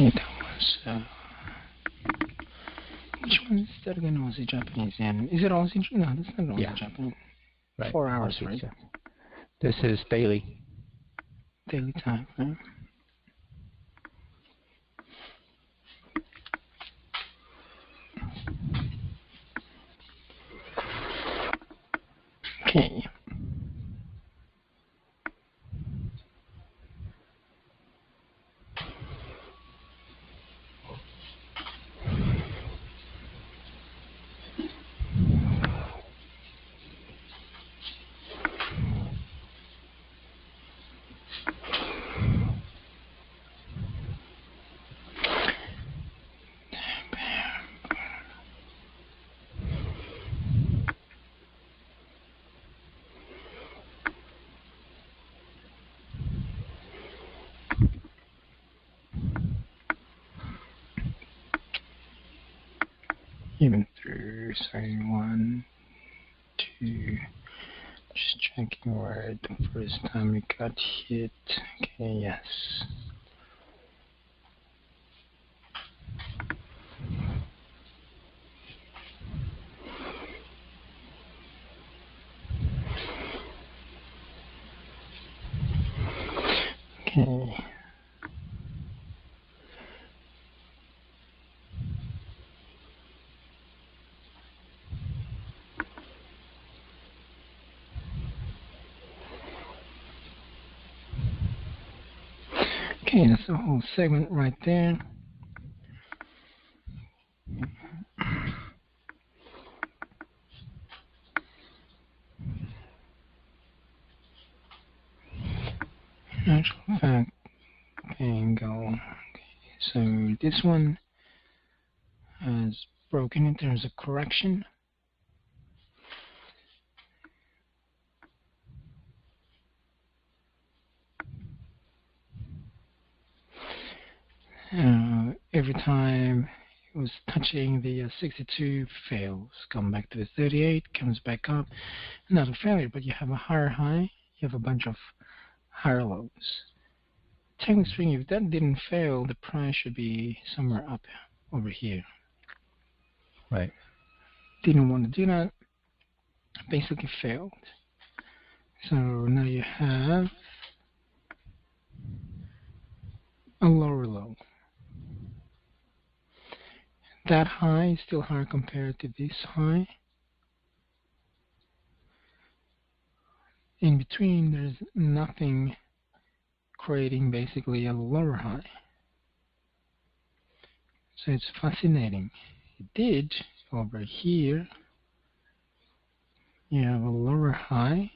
Okay, that was, which one is that again? Aussie Japanese yen. Is it Aussie? No, that's not Aussie Japanese. Right. 4 hours, Aussie, right? so. This is daily. Daily time, right? Okay. Even through, sorry, 1, 2, just checking where the first time it got hit. Okay, yes. Okay. Okay, that's the whole segment right there. Actual fact, angle. Okay, so this one has broken in terms of correction. Every time it was touching the 62, fails. Come back to the 38, comes back up. Another failure, but you have a higher high, you have a bunch of higher lows. Technically speaking, if that didn't fail, the price should be somewhere up over here. Right. Didn't want to do that, basically failed. So now you have a lower low. That high is still higher compared to this high. In between, there's nothing creating basically a lower high. So it's fascinating. It did over here. You have a lower high.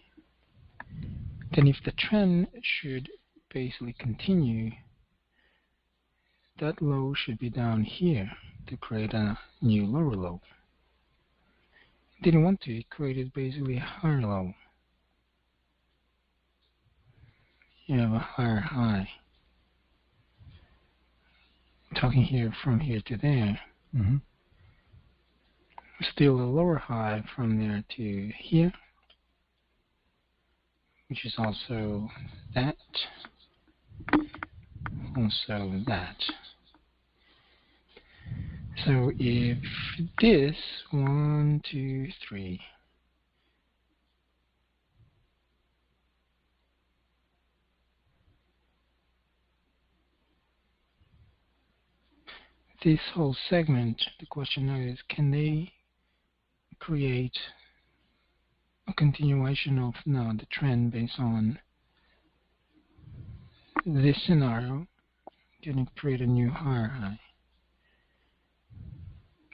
Then if the trend should basically continue, that low should be down here to create a new lower low. It didn't want to. It created basically a higher low. You have a higher high. Talking here from here to there. Mm-hmm. Still a lower high from there to here, which is also that, also that. So if this, 1, 2, 3, this whole segment, the question now is, can they create a continuation of now the trend based on this scenario? Can it create a new higher high?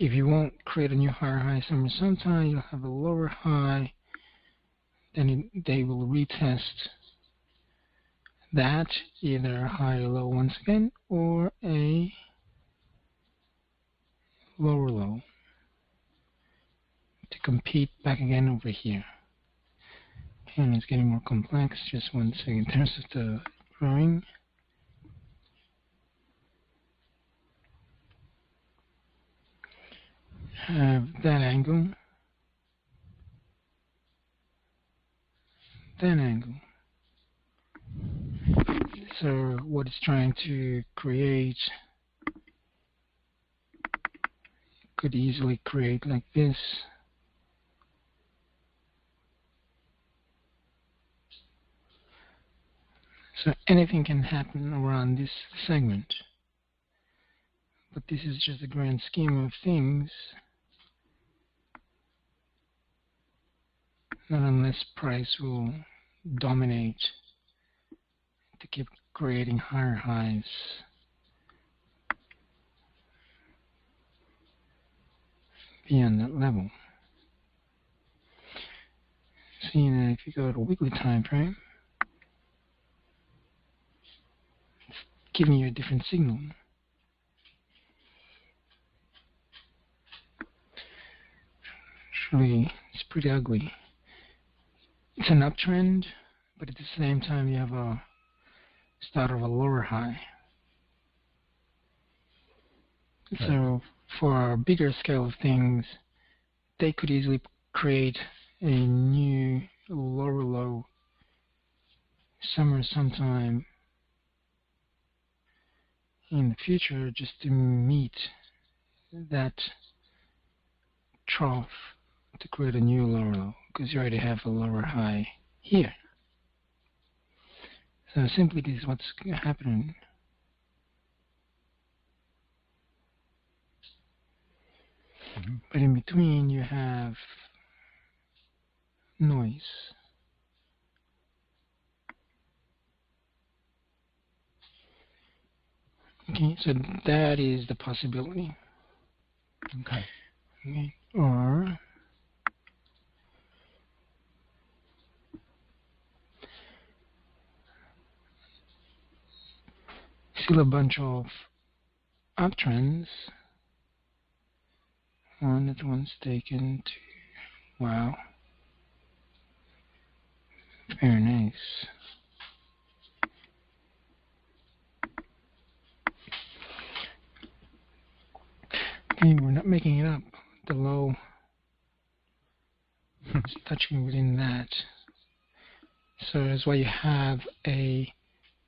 If you won't create a new higher high sometime, you'll have a lower high, then they will retest that, either a high or low once again, or a lower low to compete back again over here. Okay, and it's getting more complex. Just 1 second. In terms of the drawing, have that angle, that angle. So what it's trying to create could easily create like this. So anything can happen around this segment. But this is just the grand scheme of things. Not unless price will dominate to keep creating higher highs. Beyond that level. Seeing that if you go to a weekly time frame, it's giving you a different signal. Actually, it's pretty ugly. It's an uptrend, but at the same time you have a start of a lower high. Right. So for a bigger scale of things, they could easily create a new lower low somewhere sometime in the future just to meet that trough to create a new lower low, because you already have a lower high here. So simply this is what's happening. But in between you have noise. Okay, so that is the possibility. Okay. Okay. Or still a bunch of uptrends. That one's taken to, wow, very nice. Okay, we're not making it up. The low is touching within that. So that's why you have a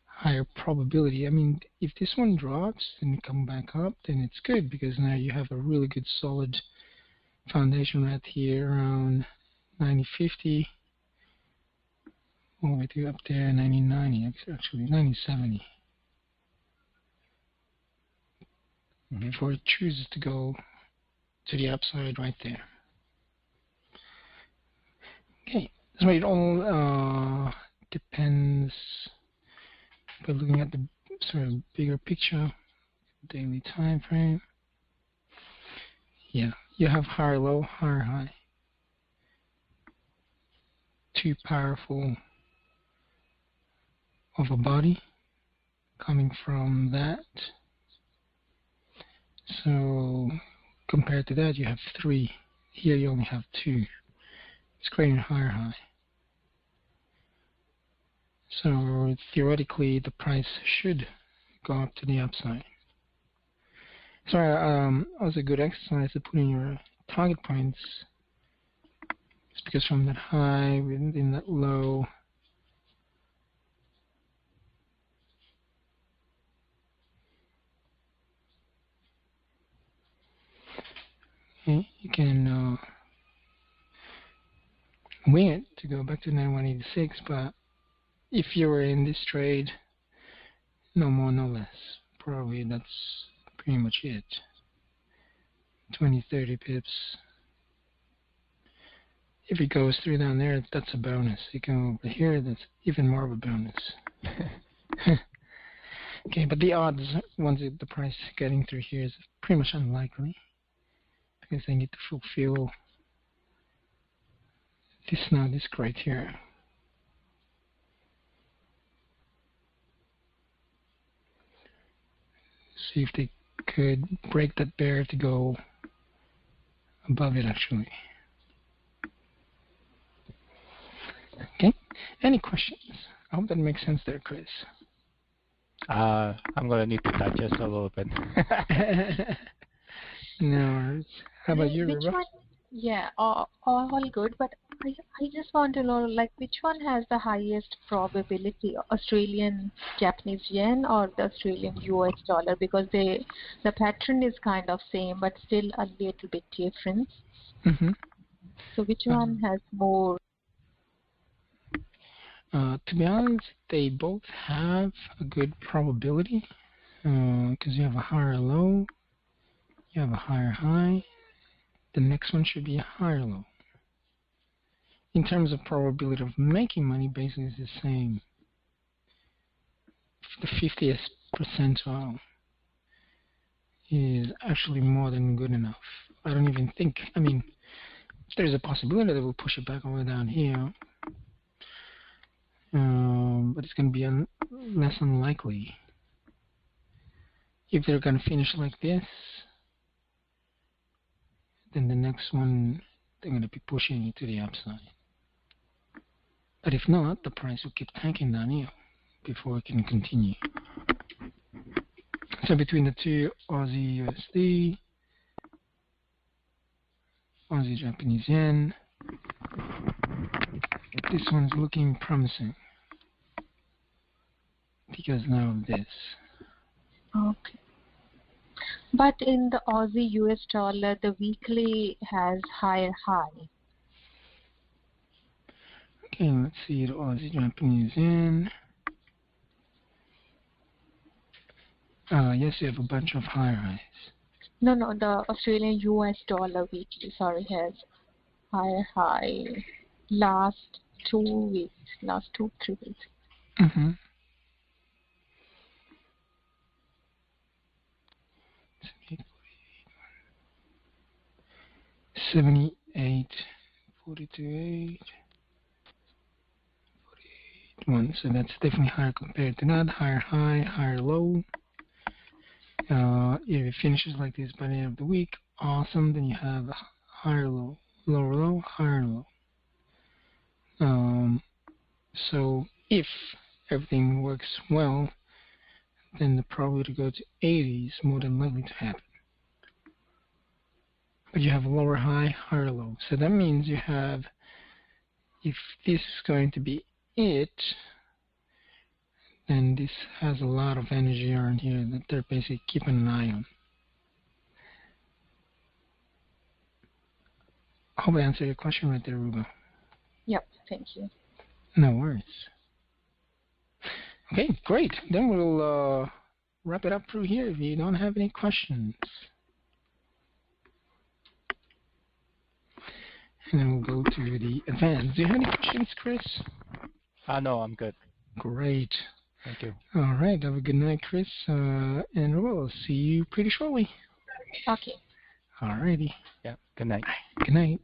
higher probability. I mean, if this one drops and you come back up, then it's good, because now you have a really good solid foundation right here around 90.50 all the way to up there 90.90, actually 90.70. Before it chooses to go to the upside right there. Okay, so it all depends by looking at the sort of bigger picture, daily time frame. Yeah, you have higher low, higher high. Too powerful of a body coming from that. So compared to that, you have 3. Here you only have 2. It's creating a higher high. So theoretically, the price should go up to the upside. So also a good exercise to put in your target points. It's because from that high within that low, okay, you can wing it to go back to 9186, but if you were in this trade, no more, no less. Probably that's pretty much it. 20, 30 pips. If it goes through down there, that's a bonus. You go over here, that's even more of a bonus. Okay, but the odds, once the price getting through here, is pretty much unlikely, because they need to fulfill this criteria. See if they could break that bear to go above it, actually. Okay, any questions? I hope that makes sense there, Chris. I'm going to need to digest a little bit. No worries. How about you, Which Riva? one? Yeah, all good, but I just want to know, like, which one has the highest probability, Australian Japanese yen or the Australian US dollar? Because the pattern is kind of same, but still a little bit different. Mm-hmm. So which one has more? To be honest, they both have a good probability because you have a higher low, you have a higher high. The next one should be a higher low. In terms of probability of making money, basically it's the same. The 50th percentile is actually more than good enough. I don't even think, I mean, there's a possibility that we'll push it back all the way down here, but it's going to be less unlikely. If they're going to finish like this, then the next one, they're going to be pushing it to the upside. But if not, the price will keep tanking down here before it can continue. So between the two, Aussie USD, Aussie Japanese yen, this one's looking promising because now of this. Okay. But in the Aussie US dollar, the weekly has higher high. Okay, let's see the Aussie Japanese yen. Yes, you have a bunch of higher highs. No, the Australian US dollar weekly, sorry, has higher high last 2 weeks, last 2-3 weeks. Mm-hmm. 78, 42.8, 48.1. So that's definitely higher compared to that. Higher high, higher low. If it finishes like this by the end of the week, awesome. Then you have a higher low, lower low, higher low. So if everything works well, then the probability to go to 80 is more than likely to happen. But you have a lower high, higher low. So that means you have, if this is going to be it, then this has a lot of energy around here that they're basically keeping an eye on. I hope I answered your question right there, Ruba. Yep, thank you. No worries. Okay, great. Then we'll wrap it up through here if you don't have any questions. And then we'll go to the advanced. Do you have any questions, Chris? No, I'm good. Great. Thank you. All right. Have a good night, Chris. And we'll see you pretty shortly. Okay. All righty. Yeah, good night. Good night.